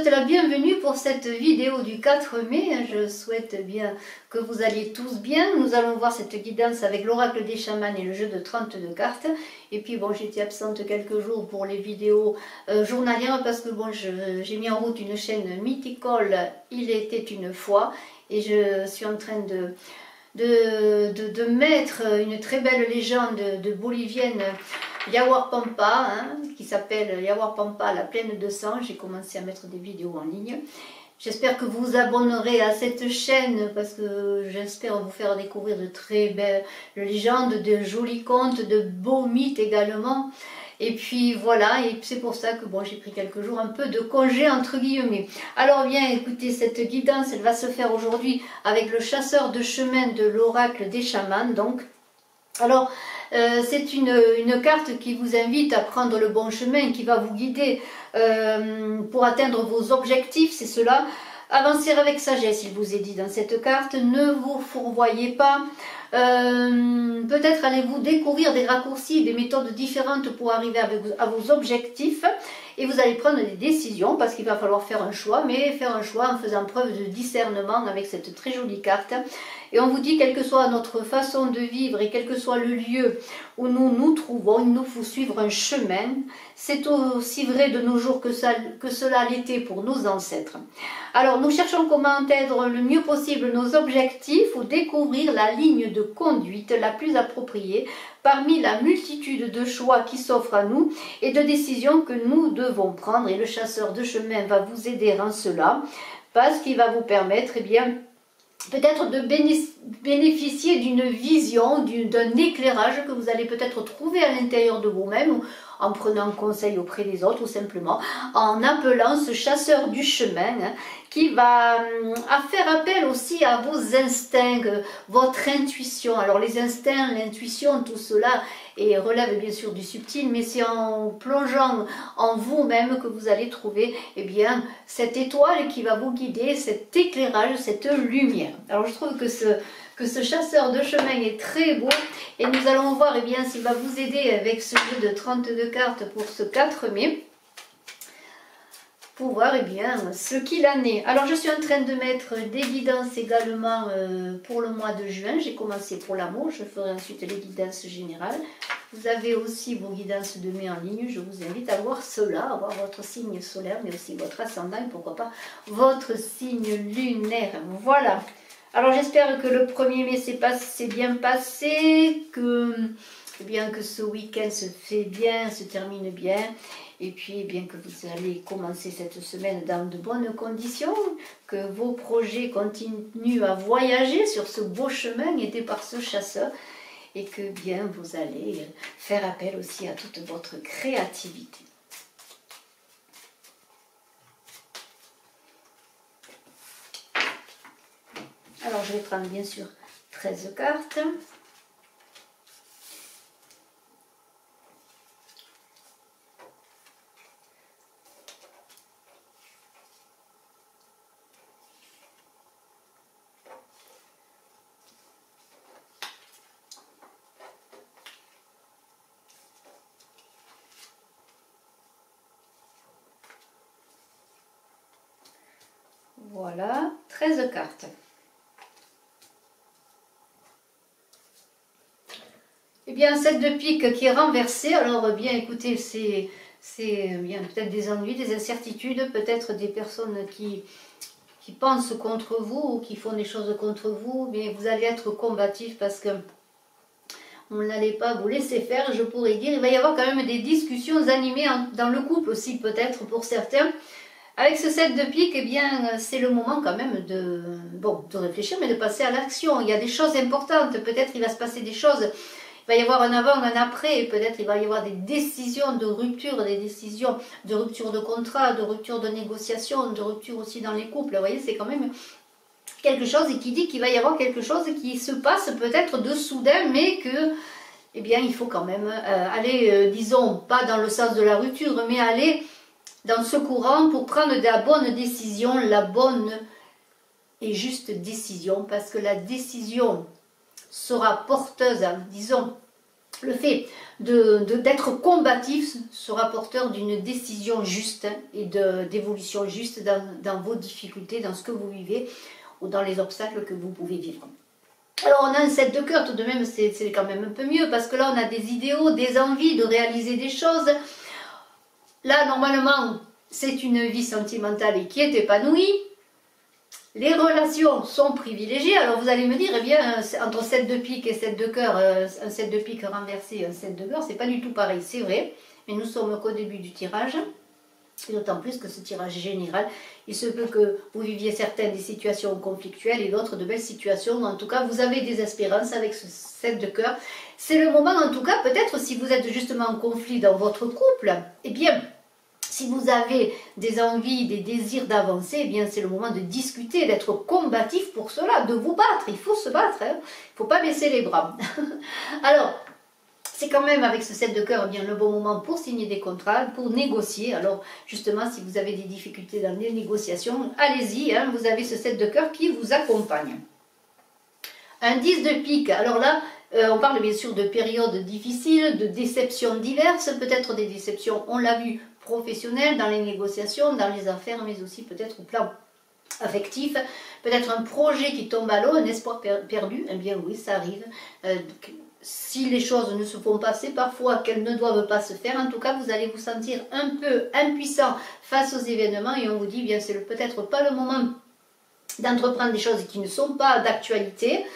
souhaite la bienvenue pour cette vidéo du 4 mai. Je souhaite bien que vous alliez tous bien. Nous allons voir cette guidance avec l'oracle des chamans et le jeu de 32 cartes. Et puis bon, j'étais absente quelques jours pour les vidéos journalières parce que bon, j'ai mis en route une chaîne mythicole, il était une fois. Et je suis en train de mettre une très belle légende de bolivienne, Yawar Pampa, hein, qui s'appelle Yawar Pampa, la plaine de sang. J'ai commencé à mettre des vidéos en ligne. J'espère que vous vous abonnerez à cette chaîne parce que j'espère vous faire découvrir de très belles légendes, de jolis contes, de beaux mythes également. Et puis voilà, et c'est pour ça que bon, j'ai pris quelques jours un peu de congé entre guillemets. Alors bien écoutez, cette guidance, elle va se faire aujourd'hui avec le chasseur de chemin de l'oracle des chamans. Donc, alors c'est une carte qui vous invite à prendre le bon chemin, qui va vous guider pour atteindre vos objectifs, c'est cela. Avancer avec sagesse, il vous est dit dans cette carte, ne vous fourvoyez pas. Peut-être allez-vous découvrir des raccourcis, des méthodes différentes pour arriver à vos objectifs. Et vous allez prendre des décisions parce qu'il va falloir faire un choix, mais faire un choix en faisant preuve de discernement avec cette très jolie carte. Et on vous dit, quelle que soit notre façon de vivre et quel que soit le lieu où nous nous trouvons, il nous faut suivre un chemin. C'est aussi vrai de nos jours que cela l'était pour nos ancêtres. Alors nous cherchons comment atteindre le mieux possible nos objectifs ou découvrir la ligne de conduite la plus appropriée parmi la multitude de choix qui s'offrent à nous et de décisions que nous devons prendre. Et le chasseur de chemin va vous aider en cela parce qu'il va vous permettre, eh bien, peut-être de bénéficier d'une vision, d'un éclairage que vous allez peut-être trouver à l'intérieur de vous-même, en prenant conseil auprès des autres ou simplement en appelant ce chasseur du chemin, hein, qui va faire appel aussi à vos instincts, votre intuition. Alors les instincts, l'intuition, tout cela relève bien sûr du subtil, mais c'est en plongeant en vous-même que vous allez trouver, eh bien, cette étoile qui va vous guider, cet éclairage, cette lumière. Alors je trouve que ce chasseur de chemin est très beau et nous allons voir, eh bien, s'il va vous aider avec ce jeu de 32 cartes pour ce 4 mai. Pour voir, eh bien, ce qu'il en est. Alors je suis en train de mettre des guidances également pour le mois de juin. J'ai commencé pour l'amour, je ferai ensuite les guidances générales. Vous avez aussi vos guidances de mai en ligne. Je vous invite à voir cela, à voir votre signe solaire, mais aussi votre ascendant et pourquoi pas votre signe lunaire. Voilà. Alors j'espère que le 1er mai s'est bien passé, que ce week-end se fait bien, se termine bien. Et puis, bien que vous allez commencer cette semaine dans de bonnes conditions, que vos projets continuent à voyager sur ce beau chemin aidé par ce chasseur, et que bien vous allez faire appel aussi à toute votre créativité. Alors, je vais prendre bien sûr 13 cartes. Voilà, 13 cartes. Eh bien, 7 de pique qui est renversée. Alors, bien, écoutez, c'est bien peut-être des ennuis, des incertitudes, peut-être des personnes qui pensent contre vous ou qui font des choses contre vous, mais vous allez être combatif parce que vous n'allez pas vous laisser faire, je pourrais dire. Il va y avoir quand même des discussions animées dans le couple aussi, peut-être pour certains. Avec ce 7 de pique, eh bien, c'est le moment quand même de réfléchir, mais de passer à l'action. Il y a des choses importantes, peut-être il va se passer des choses. Il va y avoir un avant, un après, peut-être il va y avoir des décisions de rupture, des décisions de rupture de contrat, de rupture de négociation, de rupture aussi dans les couples. Vous voyez, c'est quand même quelque chose qui dit qu'il va y avoir quelque chose qui se passe peut-être de soudain, mais que, eh bien, il faut quand même aller, disons, pas dans le sens de la rupture, mais aller dans ce courant pour prendre de la bonne décision, la bonne et juste décision, parce que la décision sera porteuse, disons, le fait d'être combatif sera porteur d'une décision juste et d'évolution juste dans vos difficultés, dans ce que vous vivez ou dans les obstacles que vous pouvez vivre. Alors on a un 7 de cœur, tout de même c'est quand même un peu mieux parce que là on a des idéaux, des envies de réaliser des choses. Là normalement c'est une vie sentimentale qui est épanouie. Les relations sont privilégiées. Alors vous allez me dire, eh bien, entre 7 de pique et 7 de cœur, un 7 de pique renversé et un 7 de cœur, c'est pas du tout pareil, c'est vrai. Mais nous sommes qu'au début du tirage. Et d'autant plus que ce tirage est général. Il se peut que vous viviez certaines des situations conflictuelles et d'autres de belles situations. En tout cas, vous avez des espérances avec ce 7 de cœur. C'est le moment, en tout cas, peut-être si vous êtes justement en conflit dans votre couple, eh bien, si vous avez des envies, des désirs d'avancer, eh bien c'est le moment de discuter, d'être combatif pour cela, de vous battre. Il faut se battre, hein. Il ne faut pas baisser les bras. Alors, c'est quand même avec ce 7 de cœur eh bien, le bon moment pour signer des contrats, pour négocier. Alors justement, si vous avez des difficultés dans les négociations, allez-y, hein, vous avez ce 7 de cœur qui vous accompagne. Un 10 de pique, alors là, on parle bien sûr de périodes difficiles, de déceptions diverses, peut-être des déceptions, on l'a vu, professionnelles, dans les négociations, dans les affaires, mais aussi peut-être au plan affectif, peut-être un projet qui tombe à l'eau, un espoir perdu, eh bien oui, ça arrive. Si les choses ne se font pas, c'est parfois qu'elles ne doivent pas se faire. En tout cas, vous allez vous sentir un peu impuissant face aux événements et on vous dit, bien c'est peut-être pas le moment d'entreprendre des choses qui ne sont pas d'actualité.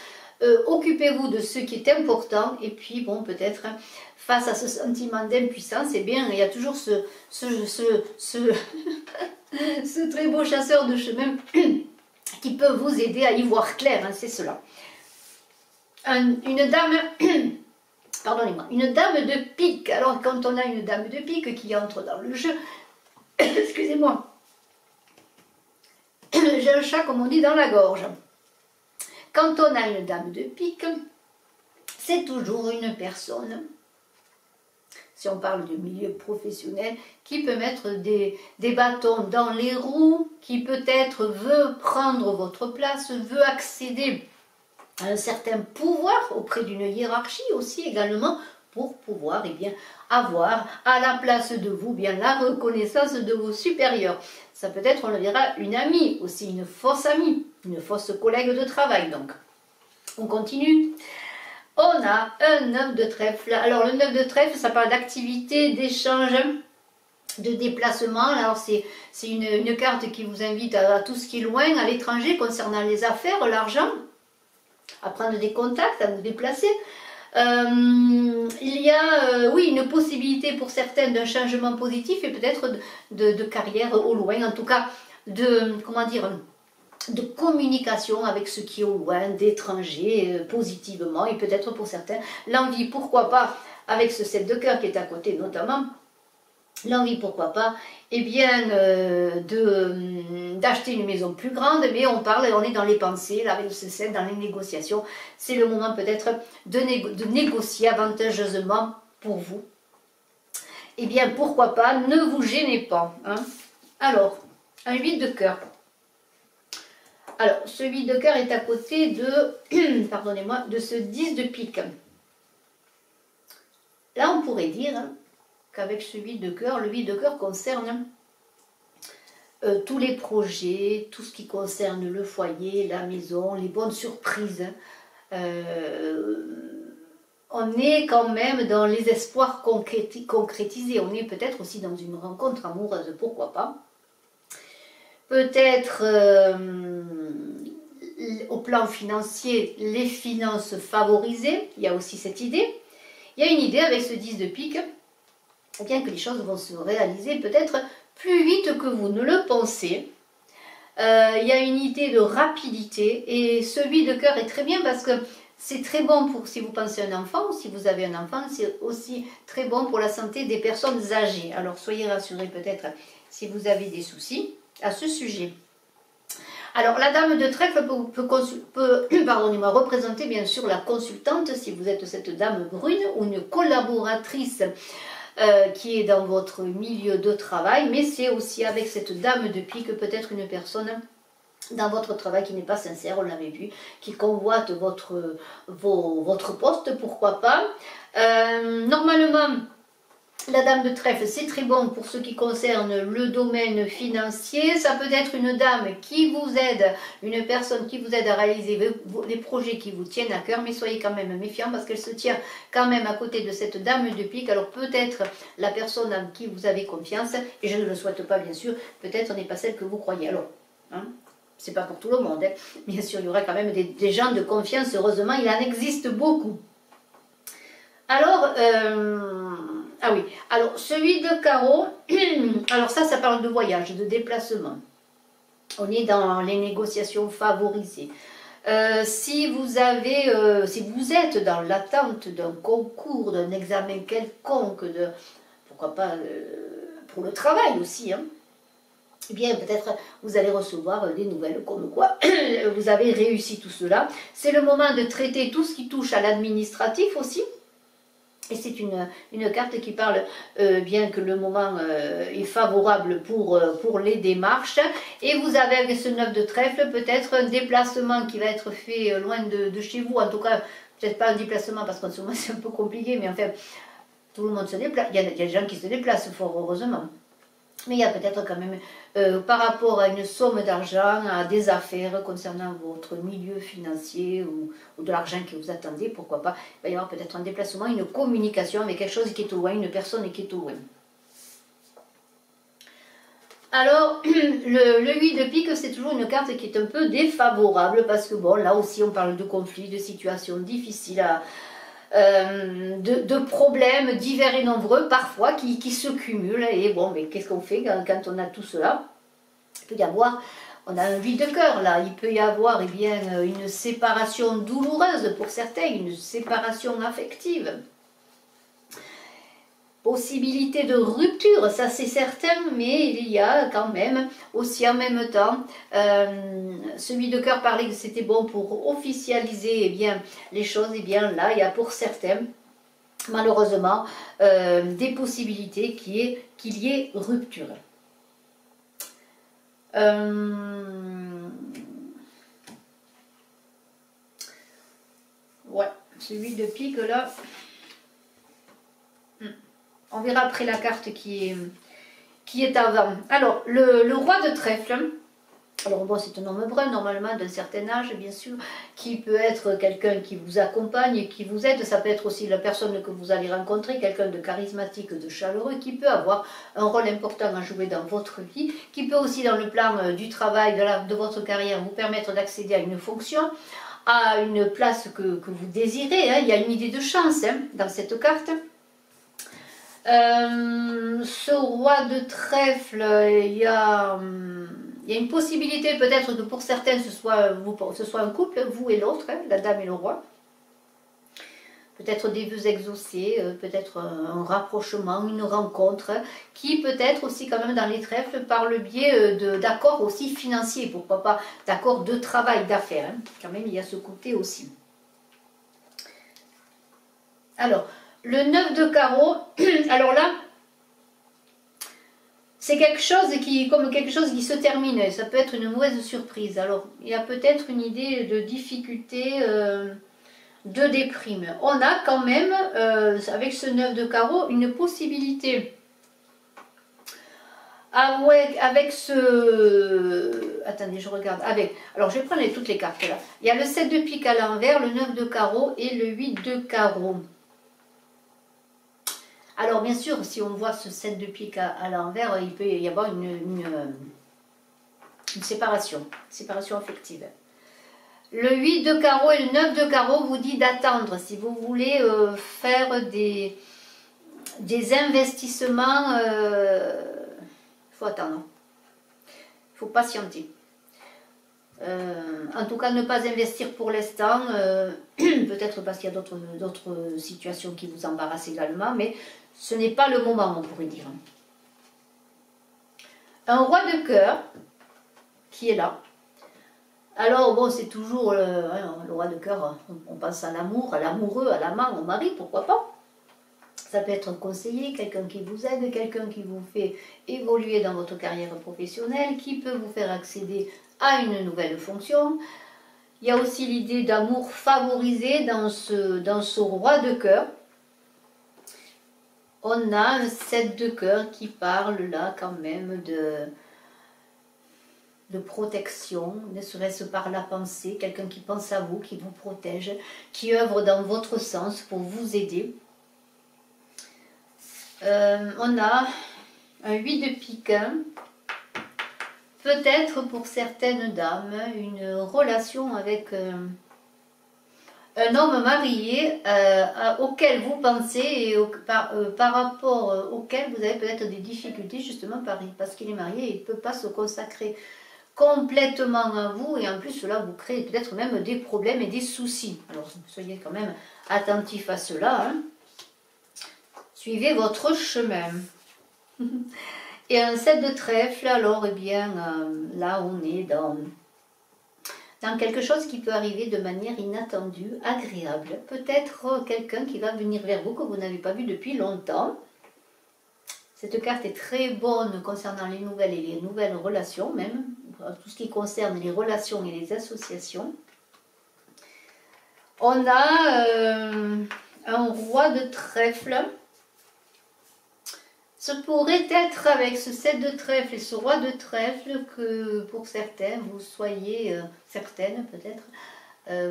Occupez-vous de ce qui est important et puis bon peut-être face à ce sentiment d'impuissance, eh bien il y a toujours ce très beau chasseur de chemin qui peut vous aider à y voir clair, hein, c'est cela. Une dame, pardonnez-moi, une dame de pique. Alors quand on a une dame de pique qui entre dans le jeu, excusez-moi, j'ai un chat comme on dit dans la gorge. Quand on a une dame de pique, c'est toujours une personne, si on parle du milieu professionnel, qui peut mettre des bâtons dans les roues, qui peut-être veut prendre votre place, veut accéder à un certain pouvoir auprès d'une hiérarchie aussi également, pour pouvoir eh bien, avoir à la place de vous bien la reconnaissance de vos supérieurs. Ça peut être, on le verra, une amie, aussi une fausse amie, une fausse collègue de travail. Donc, on continue. On a un 9 de trèfle. Alors, le 9 de trèfle, ça parle d'activité, d'échange, de déplacement. Alors, c'est une carte qui vous invite à tout ce qui est loin, à l'étranger, concernant les affaires, l'argent, à prendre des contacts, à vous déplacer. Il y a, oui, une possibilité pour certains d'un changement positif et peut-être de carrière au loin, en tout cas comment dire, de communication avec ce qui est au loin, d'étrangers, positivement, et peut-être pour certains, l'envie, pourquoi pas, avec ce 7 de cœur qui est à côté notamment, l'envie, pourquoi pas, eh bien, d'acheter une maison plus grande, mais on est dans les pensées, là, avec ce 7, dans les négociations. C'est le moment peut-être de négocier avantageusement pour vous. Eh bien, pourquoi pas, ne vous gênez pas. Hein. Alors, un 8 de cœur. Alors, ce 8 de cœur est à côté de, pardonnez-moi, de ce 10 de pique. Là, on pourrait dire qu'avec ce 8 de cœur, le 8 de cœur concerne tous les projets, tout ce qui concerne le foyer, la maison, les bonnes surprises. On est quand même dans les espoirs concrétisés. On est peut-être aussi dans une rencontre amoureuse, pourquoi pas. Peut-être au plan financier, les finances favorisées. Il y a aussi cette idée. Il y a une idée avec ce 10 de pique, bien que les choses vont se réaliser peut-être plus vite que vous ne le pensez. Il y a une idée de rapidité et ce 8 de cœur est très bien parce que c'est très bon pour si vous pensez à un enfant ou si vous avez un enfant, c'est aussi très bon pour la santé des personnes âgées. Alors soyez rassurés peut-être si vous avez des soucis à ce sujet. Alors la dame de trèfle peut représenter bien sûr la consultante si vous êtes cette dame brune ou une collaboratrice qui est dans votre milieu de travail, mais c'est aussi avec cette dame de pique peut-être une personne dans votre travail qui n'est pas sincère, on l'avait vu, qui convoite votre poste, pourquoi pas. Normalement, la dame de trèfle, c'est très bon pour ce qui concerne le domaine financier. Ça peut être une dame qui vous aide, une personne qui vous aide à réaliser les projets qui vous tiennent à cœur, mais soyez quand même méfiants parce qu'elle se tient quand même à côté de cette dame de pique. Alors peut-être la personne en qui vous avez confiance, et je ne le souhaite pas bien sûr, peut-être n'est pas celle que vous croyez. Alors, hein, c'est pas pour tout le monde, hein. Bien sûr, il y aura quand même des gens de confiance, heureusement, il en existe beaucoup. Alors, ah oui, alors celui de carreau, alors ça parle de voyage, de déplacement. On est dans les négociations favorisées. Si vous êtes dans l'attente d'un concours, d'un examen quelconque, pourquoi pas pour le travail aussi, hein, eh bien peut-être vous allez recevoir des nouvelles comme quoi vous avez réussi tout cela. C'est le moment de traiter tout ce qui touche à l'administratif aussi. Et c'est une carte qui parle bien que le moment est favorable pour les démarches. Et vous avez avec ce 9 de trèfle peut-être un déplacement qui va être fait loin de chez vous. En tout cas, peut-être pas un déplacement parce qu'en ce moment c'est un peu compliqué. Mais enfin, tout le monde se déplace. Il y a des gens qui se déplacent fort heureusement. Mais il y a peut-être quand même, par rapport à une somme d'argent, à des affaires concernant votre milieu financier ou de l'argent que vous attendez, pourquoi pas, il va y avoir peut-être un déplacement, une communication avec quelque chose qui est au loin, une personne qui est au loin. Alors, le 8 de pique, c'est toujours une carte qui est un peu défavorable parce que, bon, là aussi, on parle de conflits, de situations difficiles de problèmes divers et nombreux parfois qui se cumulent et bon mais qu'est-ce qu'on fait quand on a tout cela? Il peut y avoir, on a un vide de cœur là, il peut y avoir bien une séparation douloureuse pour certains, une séparation affective, possibilité de rupture, ça c'est certain, mais il y a quand même aussi en même temps, celui de cœur parlait que c'était bon pour officialiser bien, les choses, et bien là il y a pour certains, malheureusement, des possibilités qu'il y ait rupture. Ouais, celui de pique là. On verra après la carte qui est avant. Alors, le roi de trèfle, alors bon, c'est un homme brun, normalement, d'un certain âge, bien sûr, qui peut être quelqu'un qui vous accompagne, qui vous aide. Ça peut être aussi la personne que vous allez rencontrer, quelqu'un de charismatique, de chaleureux, qui peut avoir un rôle important à jouer dans votre vie, qui peut aussi, dans le plan du travail, de votre carrière, vous permettre d'accéder à une fonction, à une place que vous désirez. Hein. Il y a une idée de chance hein, dans cette carte. Ce roi de trèfle, il y a une possibilité peut-être que pour certains ce soit un couple, vous et l'autre, hein, la dame et le roi. Peut-être des vœux exaucés, peut-être un rapprochement, une rencontre, qui peut être aussi quand même dans les trèfles par le biais d'accords aussi financiers, pourquoi pas d'accords de travail, d'affaires. Hein. Quand même il y a ce côté aussi. Alors, le 9 de carreau, alors là, c'est quelque chose comme quelque chose qui se termine, ça peut être une mauvaise surprise. Alors, il y a peut-être une idée de difficulté, de déprime. On a quand même, avec ce 9 de carreau, une possibilité. Ah ouais, avec ce... Attendez, je regarde. Alors, je vais prendre toutes les cartes là. Il y a le 7 de pique à l'envers, le 9 de carreau et le 8 de carreau. Alors bien sûr, si on voit ce 7 de pique à l'envers, il peut y avoir une séparation affective. Le 8 de carreau et le 9 de carreau vous dit d'attendre. Si vous voulez faire des investissements, il faut attendre. Il faut patienter. En tout cas, ne pas investir pour l'instant, peut-être parce qu'il y a d'autres situations qui vous embarrassent également, mais ce n'est pas le moment, on pourrait dire. Un roi de cœur qui est là. Alors, bon, c'est toujours le roi de cœur, on pense à l'amour, à l'amoureux, à l'amant, au mari, pourquoi pas. Ça peut être un conseiller, quelqu'un qui vous aide, quelqu'un qui vous fait évoluer dans votre carrière professionnelle, qui peut vous faire accéder à une nouvelle fonction. Il y a aussi l'idée d'amour favorisé dans ce roi de cœur. On a un 7 de cœur qui parle là quand même de protection, ne serait-ce par la pensée, quelqu'un qui pense à vous, qui vous protège, qui œuvre dans votre sens pour vous aider. On a un 8 de pique, peut-être pour certaines dames, une relation avec un homme marié auquel vous pensez et par rapport auquel vous avez peut-être des difficultés justement parce qu'il est marié et il ne peut pas se consacrer complètement à vous et en plus cela vous crée peut-être même des problèmes et des soucis. Alors soyez quand même attentifs à cela. Hein. Suivez votre chemin. Et un 7 de trèfle, alors eh bien là on est dans quelque chose qui peut arriver de manière inattendue, agréable. Peut-être quelqu'un qui va venir vers vous que vous n'avez pas vu depuis longtemps. Cette carte est très bonne concernant les nouvelles et les nouvelles relations même, tout ce qui concerne les relations et les associations. On a un roi de trèfle. Ce pourrait être avec ce 7 de trèfle et ce roi de trèfle que pour certains, vous soyez, certaines peut-être,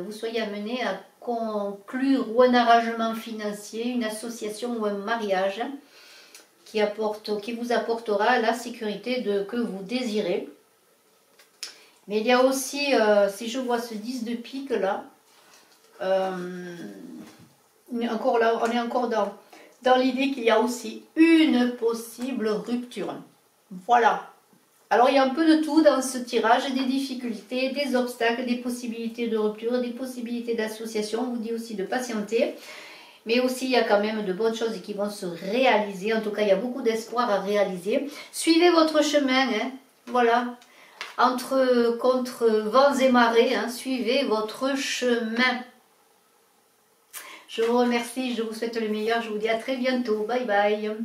vous soyez amenés à conclure ou un arrangement financier, une association ou un mariage qui vous apportera la sécurité que vous désirez. Mais il y a aussi, si je vois ce 10 de pique là, on est encore dans l'idée qu'il y a aussi une possible rupture. Voilà. Alors il y a un peu de tout dans ce tirage, des difficultés, des obstacles, des possibilités de rupture, des possibilités d'association. On vous dit aussi de patienter. Mais aussi il y a quand même de bonnes choses qui vont se réaliser. En tout cas, il y a beaucoup d'espoir à réaliser. Suivez votre chemin. Hein. Voilà. Contre vents et marées, hein. Suivez votre chemin. Je vous remercie, je vous souhaite le meilleur, je vous dis à très bientôt, bye bye.